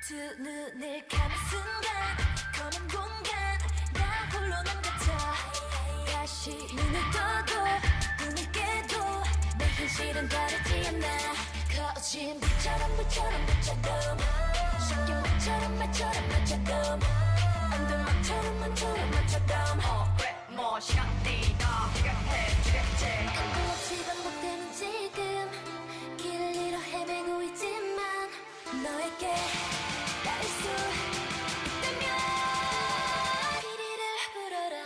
두 눈을 감은 순간 검은 공간 나 홀로 남같아. 다시 눈을 떠도 꿈을 깨도 내 현실은 다르지 않아. 거진 불처럼 쉽게 말처럼 안돼 말처럼 그래 뭐 시간 뛰다 해결해주겠지. 뜬금없이 반복되는 지금 길을 잃어 헤매고 있지만 너에게 닿을 수 있다면 피리를 불어라.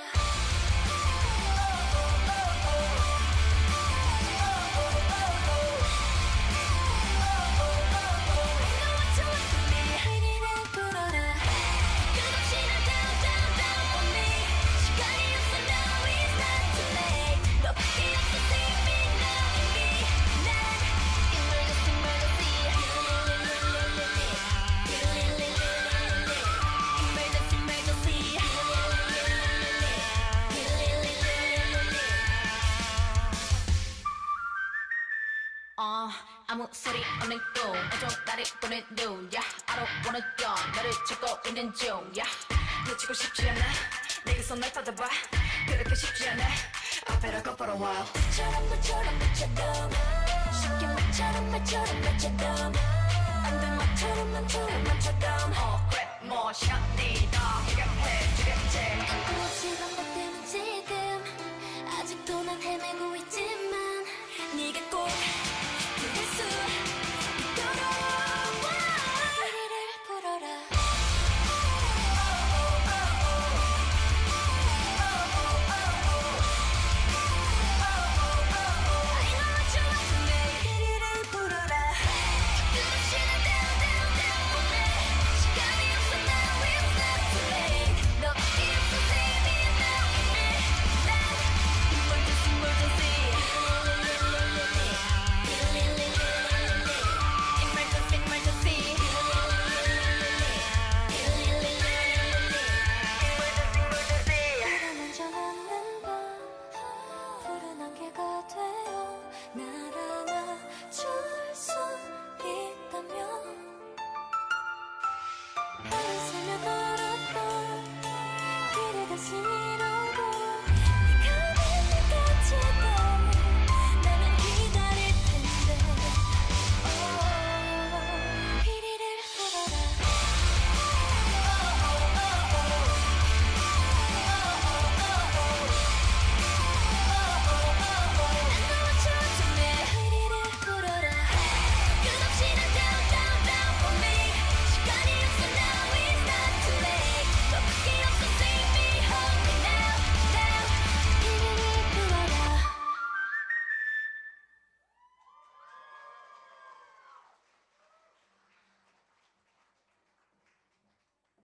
피리를 불어라. 끝없이 난 down for me. 시간이 없어 now it's not too late. 너밖에 없어 see me now in me. 난 emergency. 아무 소리 없는 꿈 온종 나를 보는 눈 yeah, I don't wanna go 너를 찾고 있는 중 yeah. 놓치고 싶지 않아 내게서 날 받아봐 그렇게 쉽지 않아 I better go for a while. 불처럼 쉽게 말처럼 안돼 말처럼 그래 뭐 시간 뛰다 해결해주겠지. 뜬금없이